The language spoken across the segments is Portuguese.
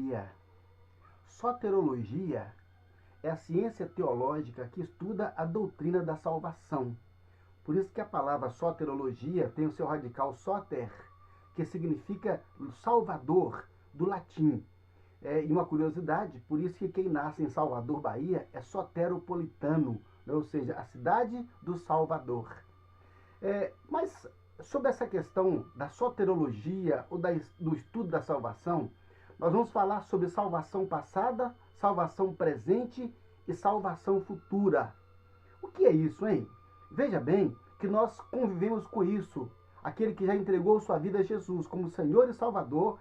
Soterologia. Soterologia é a ciência teológica que estuda a doutrina da salvação. Por isso que a palavra soterologia tem o seu radical soter, que significa salvador, do latim. E uma curiosidade, por isso que quem nasce em Salvador, Bahia, é soteropolitano, né? Ou seja, a cidade do Salvador. Mas sobre essa questão da soterologia ou do estudo da salvação, nós vamos falar sobre salvação passada, salvação presente e salvação futura. O que é isso, hein? Veja bem que nós convivemos com isso. Aquele que já entregou sua vida a Jesus como Senhor e Salvador,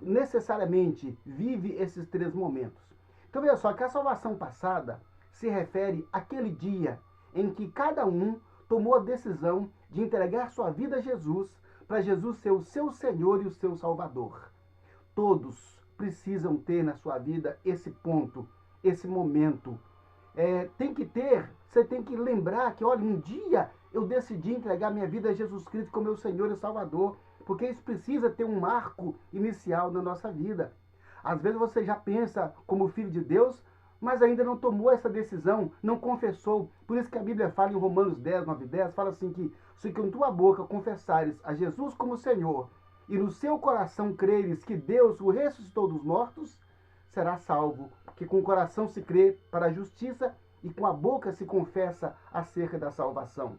necessariamente vive esses três momentos. Então veja só que a salvação passada se refere àquele dia em que cada um tomou a decisão de entregar sua vida a Jesus, para Jesus ser o seu Senhor e o seu Salvador. Todos precisam ter na sua vida esse ponto, esse momento. Você tem que lembrar que, olha, um dia eu decidi entregar minha vida a Jesus Cristo como meu Senhor e Salvador, porque isso precisa ter um marco inicial na nossa vida. Às vezes você já pensa como filho de Deus, mas ainda não tomou essa decisão, não confessou. Por isso que a Bíblia fala em Romanos 10, 9 e 10, fala assim que se com tua boca confessares a Jesus como Senhor e no seu coração creres que Deus o ressuscitou dos mortos, será salvo. Porque com o coração se crê para a justiça e com a boca se confessa acerca da salvação.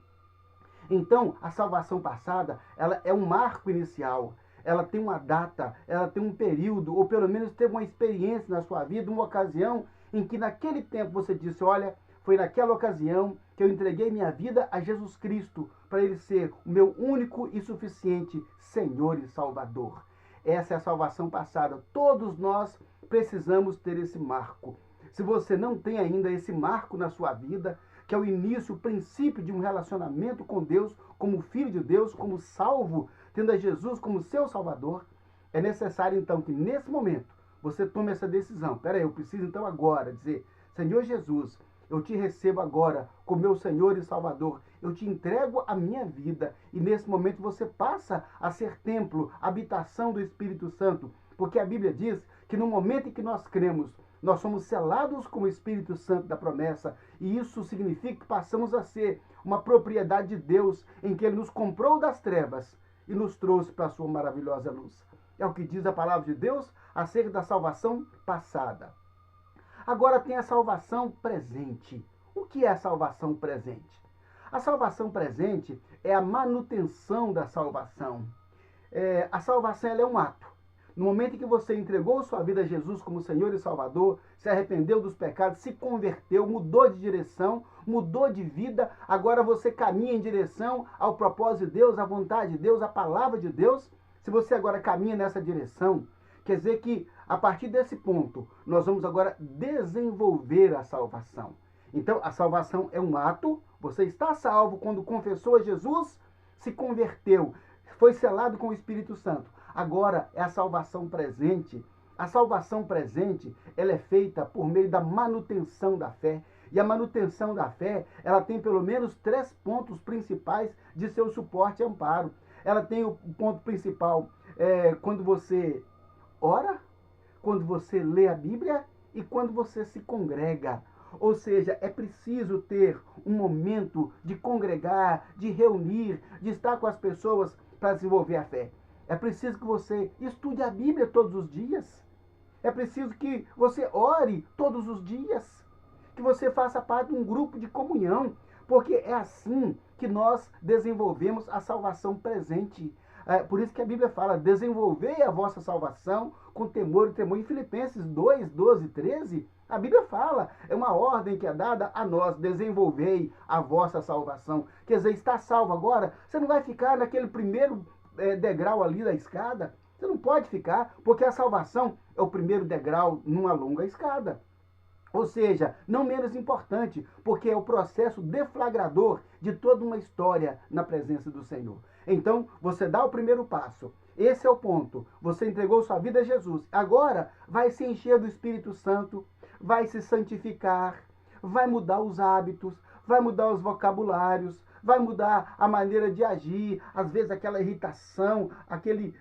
Então, a salvação passada, ela é um marco inicial. Ela tem uma data, ela tem um período, ou pelo menos teve uma experiência na sua vida, uma ocasião em que naquele tempo você disse, olha, foi naquela ocasião que eu entreguei minha vida a Jesus Cristo, para Ele ser o meu único e suficiente Senhor e Salvador. Essa é a salvação passada. Todos nós precisamos ter esse marco. Se você não tem ainda esse marco na sua vida, que é o início, o princípio de um relacionamento com Deus, como filho de Deus, como salvo, tendo a Jesus como seu Salvador, é necessário então que nesse momento você tome essa decisão. Peraí, eu preciso então agora dizer, Senhor Jesus, eu te recebo agora como meu Senhor e Salvador. Eu te entrego a minha vida. E nesse momento você passa a ser templo, habitação do Espírito Santo. Porque a Bíblia diz que no momento em que nós cremos, nós somos selados com o Espírito Santo da promessa. E isso significa que passamos a ser uma propriedade de Deus, em que Ele nos comprou das trevas e nos trouxe para a sua maravilhosa luz. É o que diz a palavra de Deus acerca da salvação passada. Agora tem a salvação presente. O que é a salvação presente? A salvação presente é a manutenção da salvação. A salvação ela é um ato. No momento em que você entregou sua vida a Jesus como Senhor e Salvador, se arrependeu dos pecados, se converteu, mudou de direção, mudou de vida, agora você caminha em direção ao propósito de Deus, à vontade de Deus, à palavra de Deus. Se você agora caminha nessa direção, quer dizer que a partir desse ponto, nós vamos agora desenvolver a salvação. Então, a salvação é um ato, você está salvo quando confessou a Jesus, se converteu, foi selado com o Espírito Santo. Agora é a salvação presente. A salvação presente, ela é feita por meio da manutenção da fé. E a manutenção da fé, ela tem pelo menos 3 pontos principais de seu suporte e amparo. Ela tem o ponto principal, quando você ora, quando você lê a Bíblia e quando você se congrega. Ou seja, é preciso ter um momento de congregar, de reunir, de estar com as pessoas para desenvolver a fé. É preciso que você estude a Bíblia todos os dias. É preciso que você ore todos os dias. Que você faça parte de um grupo de comunhão. Porque é assim que nós desenvolvemos a salvação presente. Por isso que a Bíblia fala, desenvolvei a vossa salvação com temor e tremor. Em Filipenses 2, 12 e 13, a Bíblia fala, é uma ordem que é dada a nós, desenvolvei a vossa salvação. Quer dizer, está salvo agora, você não vai ficar naquele primeiro degrau ali da escada. Você não pode ficar, porque a salvação é o primeiro degrau numa longa escada. Ou seja, não menos importante, porque é o processo deflagrador de toda uma história na presença do Senhor. Então, você dá o primeiro passo. Esse é o ponto. Você entregou sua vida a Jesus. Agora, vai se encher do Espírito Santo, vai se santificar, vai mudar os hábitos, vai mudar os vocabulários, vai mudar a maneira de agir, às vezes aquela irritação, aquele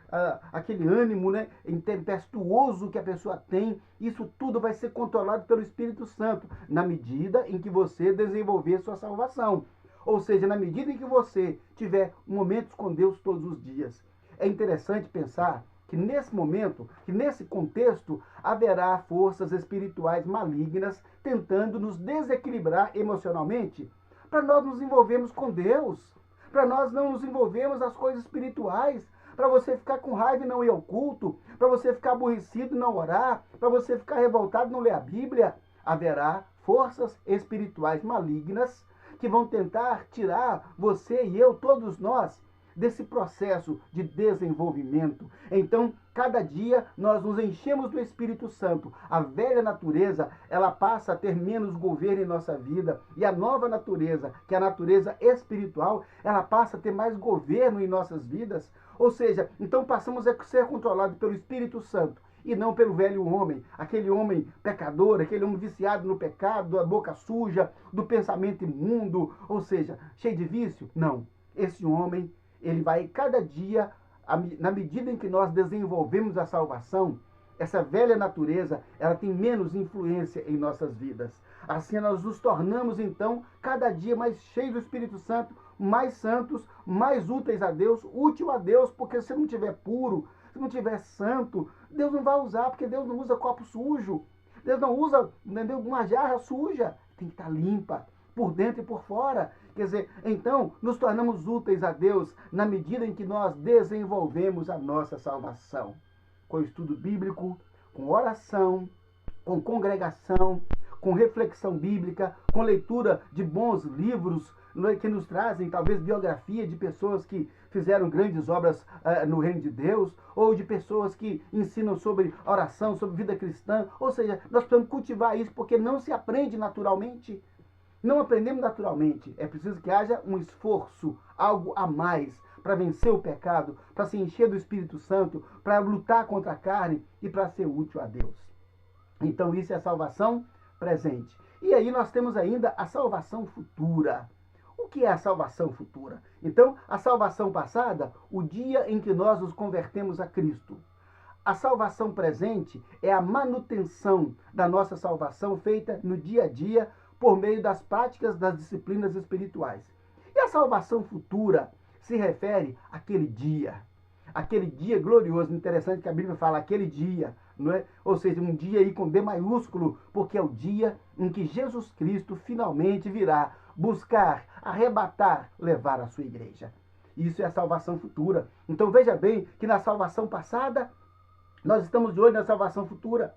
ânimo, né, intempestuoso que a pessoa tem, isso tudo vai ser controlado pelo Espírito Santo, na medida em que você desenvolver sua salvação. Ou seja, na medida em que você tiver momentos com Deus todos os dias. É interessante pensar que nesse momento, que nesse contexto, haverá forças espirituais malignas tentando nos desequilibrar emocionalmente, para nós nos envolvermos com Deus, para nós não nos envolvermos nas coisas espirituais, para você ficar com raiva e não ir ao culto, para você ficar aborrecido e não orar, para você ficar revoltado e não ler a Bíblia. Haverá forças espirituais malignas que vão tentar tirar você e eu, todos nós, desse processo de desenvolvimento. Então, cada dia nós nos enchemos do Espírito Santo. A velha natureza, ela passa a ter menos governo em nossa vida. E a nova natureza, que é a natureza espiritual, ela passa a ter mais governo em nossas vidas. Ou seja, então passamos a ser controlados pelo Espírito Santo e não pelo velho homem, aquele homem pecador, aquele homem viciado no pecado, da boca suja, do pensamento imundo, ou seja, cheio de vício. Não. Esse homem, ele vai cada dia, na medida em que nós desenvolvemos a salvação, essa velha natureza, ela tem menos influência em nossas vidas. Assim nós nos tornamos, então, cada dia mais cheios do Espírito Santo, mais santos, mais úteis a Deus, útil a Deus, porque se não estiver puro, se não estiver santo, Deus não vai usar, porque Deus não usa copo sujo. Deus não usa, entendeu, uma jarra suja. Tem que estar limpa, por dentro e por fora. Quer dizer, então, nos tornamos úteis a Deus na medida em que nós desenvolvemos a nossa salvação. Com estudo bíblico, com oração, com congregação, com reflexão bíblica, com leitura de bons livros que nos trazem, talvez, biografia de pessoas que fizeram grandes obras no reino de Deus, ou de pessoas que ensinam sobre oração, sobre vida cristã. Ou seja, nós precisamos cultivar isso, porque não se aprende naturalmente. Não aprendemos naturalmente. É preciso que haja um esforço, algo a mais, para vencer o pecado, para se encher do Espírito Santo, para lutar contra a carne e para ser útil a Deus. Então isso é a salvação presente. E aí nós temos ainda a salvação futura. O que é a salvação futura? Então, a salvação passada, o dia em que nós nos convertemos a Cristo. A salvação presente é a manutenção da nossa salvação feita no dia a dia por meio das práticas das disciplinas espirituais. E a salvação futura se refere àquele dia glorioso, interessante que a Bíblia fala, aquele dia, não é? Ou seja, um dia aí com D maiúsculo, porque é o dia em que Jesus Cristo finalmente virá buscar, arrebatar, levar a sua igreja. Isso é a salvação futura. Então veja bem que na salvação passada, nós estamos de olho na salvação futura.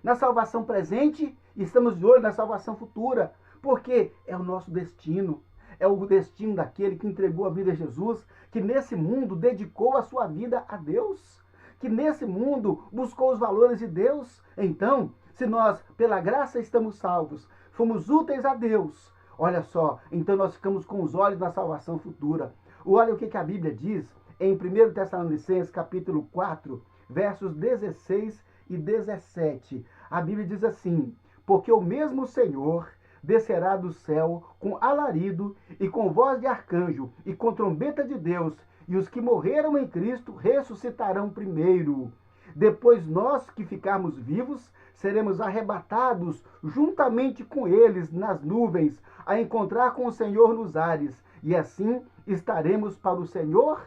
Na salvação presente, estamos de olho na salvação futura, porque é o nosso destino. É o destino daquele que entregou a vida a Jesus, que nesse mundo dedicou a sua vida a Deus, que nesse mundo buscou os valores de Deus. Então, se nós, pela graça, estamos salvos, fomos úteis a Deus, olha só, então nós ficamos com os olhos na salvação futura. Olha o que a Bíblia diz em 1 Tessalonicenses, capítulo 4, versos 16 e 17. A Bíblia diz assim: porque o mesmo Senhor descerá do céu com alarido e com voz de arcanjo e com trombeta de Deus, e os que morreram em Cristo ressuscitarão primeiro. Depois nós que ficarmos vivos seremos arrebatados juntamente com eles nas nuvens, a encontrar com o Senhor nos ares, e assim estaremos para o Senhor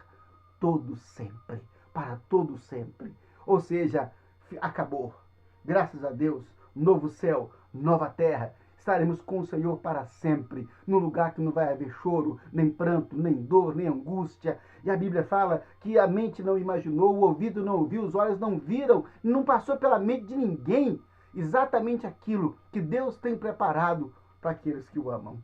todo sempre, para todo sempre. Ou seja, acabou. Graças a Deus, novo céu, nova terra. Estaremos com o Senhor para sempre, num lugar que não vai haver choro, nem pranto, nem dor, nem angústia. E a Bíblia fala que a mente não imaginou, o ouvido não ouviu, os olhos não viram, não passou pela mente de ninguém exatamente aquilo que Deus tem preparado para aqueles que o amam.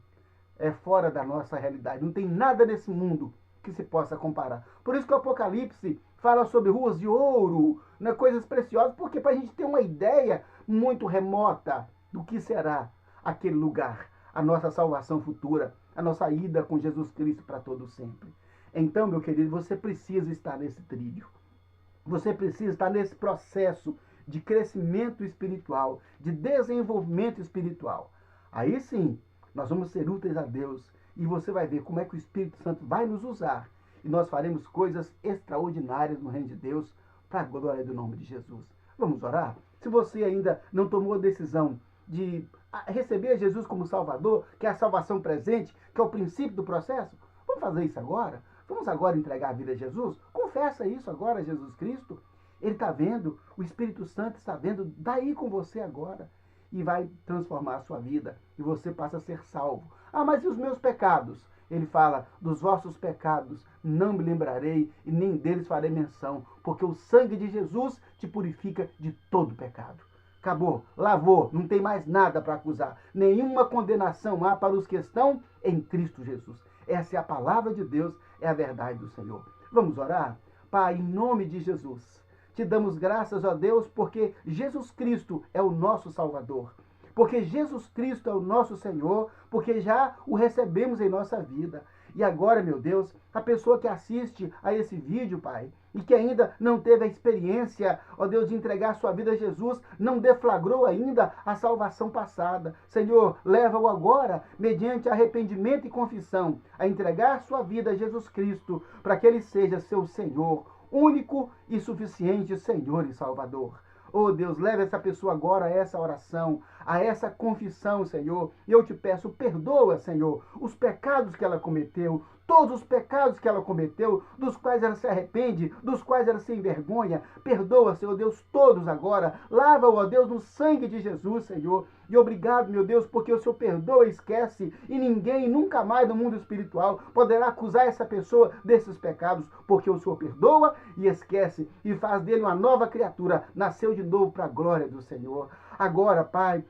É fora da nossa realidade, não tem nada nesse mundo que se possa comparar. Por isso que o Apocalipse fala sobre ruas de ouro, né, coisas preciosas, porque para a gente ter uma ideia muito remota do que será aquele lugar, a nossa salvação futura, a nossa ida com Jesus Cristo para todo sempre. Então, meu querido, você precisa estar nesse trilho. Você precisa estar nesse processo de crescimento espiritual, de desenvolvimento espiritual. Aí sim, nós vamos ser úteis a Deus E você vai ver como é que o Espírito Santo vai nos usar. E nós faremos coisas extraordinárias no reino de Deus, para a glória do nome de Jesus. Vamos orar? Se você ainda não tomou a decisão de receber Jesus como Salvador, que é a salvação presente, que é o princípio do processo, vamos fazer isso agora? Vamos agora entregar a vida a Jesus? Confessa isso agora a Jesus Cristo. Ele está vendo, o Espírito Santo está vendo, daí com você agora. E vai transformar a sua vida. E você passa a ser salvo. Ah, mas e os meus pecados? Ele fala, dos vossos pecados não me lembrarei e nem deles farei menção, porque o sangue de Jesus te purifica de todo pecado. Acabou, lavou, não tem mais nada para acusar. Nenhuma condenação há para os que estão em Cristo Jesus. Essa é a palavra de Deus, é a verdade do Senhor. Vamos orar? Pai, em nome de Jesus, te damos graças a Deus porque Jesus Cristo é o nosso Salvador. Porque Jesus Cristo é o nosso Senhor, porque já o recebemos em nossa vida. E agora, meu Deus, a pessoa que assiste a esse vídeo, Pai, e que ainda não teve a experiência, ó Deus, de entregar sua vida a Jesus, não deflagrou ainda a salvação passada. Senhor, leva-o agora, mediante arrependimento e confissão, a entregar sua vida a Jesus Cristo, para que ele seja seu Senhor, único e suficiente Senhor e Salvador. Oh Deus, leva essa pessoa agora a essa oração, a essa confissão, Senhor. E eu te peço, perdoa, Senhor, os pecados que ela cometeu, todos os pecados que ela cometeu, dos quais ela se arrepende, dos quais ela se envergonha. Perdoa, Senhor Deus, todos agora. Lava-o, ó Deus, no sangue de Jesus, Senhor. E obrigado, meu Deus, porque o Senhor perdoa e esquece, e ninguém, nunca mais no mundo espiritual, poderá acusar essa pessoa desses pecados, porque o Senhor perdoa e esquece, e faz dele uma nova criatura, nasceu de novo para a glória do Senhor. Agora, Pai,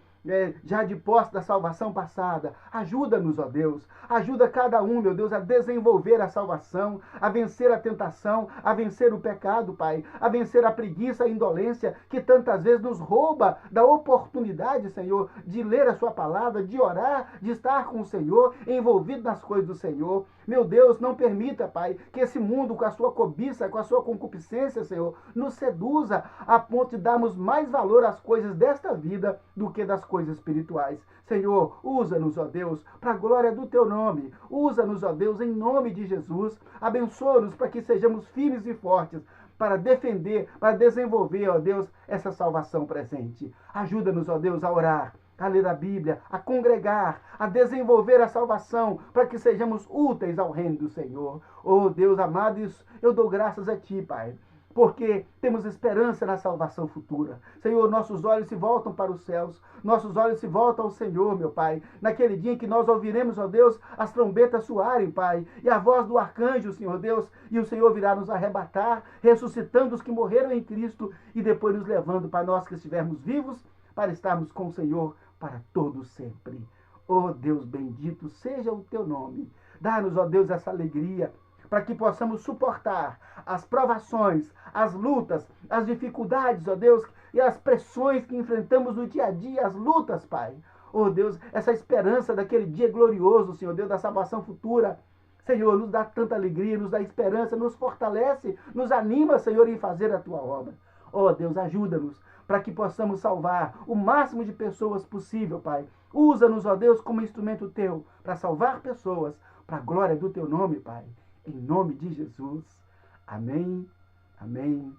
já de posse da salvação passada, ajuda-nos, ó Deus, ajuda cada um, meu Deus, a desenvolver a salvação, a vencer a tentação, a vencer o pecado, Pai, a vencer a preguiça, a indolência, que tantas vezes nos rouba da oportunidade, Senhor, de ler a sua palavra, de orar, de estar com o Senhor, envolvido nas coisas do Senhor. Meu Deus, não permita, Pai, que esse mundo, com a sua cobiça, com a sua concupiscência, Senhor, nos seduza a ponto de darmos mais valor às coisas desta vida do que das coisas espirituais. Senhor, usa-nos, ó Deus, para a glória do teu nome. Usa-nos, ó Deus, em nome de Jesus. Abençoa-nos para que sejamos firmes e fortes para defender, para desenvolver, ó Deus, essa salvação presente. Ajuda-nos, ó Deus, a orar, a ler a Bíblia, a congregar, a desenvolver a salvação, para que sejamos úteis ao reino do Senhor. Oh Deus amado, eu dou graças a Ti, Pai, porque temos esperança na salvação futura. Senhor, nossos olhos se voltam para os céus, nossos olhos se voltam ao Senhor, meu Pai, naquele dia em que nós ouviremos, ó Deus, as trombetas soarem, Pai, e a voz do arcanjo, Senhor Deus, e o Senhor virá nos arrebatar, ressuscitando os que morreram em Cristo, e depois nos levando para nós que estivermos vivos, para estarmos com o Senhor para todo sempre. Oh Deus bendito seja o teu nome. Dá-nos, ó Deus, essa alegria, para que possamos suportar as provações, as lutas, as dificuldades, ó Deus, e as pressões que enfrentamos no dia a dia, as lutas, Pai. Oh Deus, essa esperança daquele dia glorioso, Senhor Deus, da salvação futura. Senhor, nos dá tanta alegria, nos dá esperança, nos fortalece, nos anima, Senhor, em fazer a tua obra. Oh Deus, ajuda-nos para que possamos salvar o máximo de pessoas possível, Pai. Usa-nos, ó Deus, como instrumento teu para salvar pessoas, para a glória do teu nome, Pai. Em nome de Jesus. Amém, amém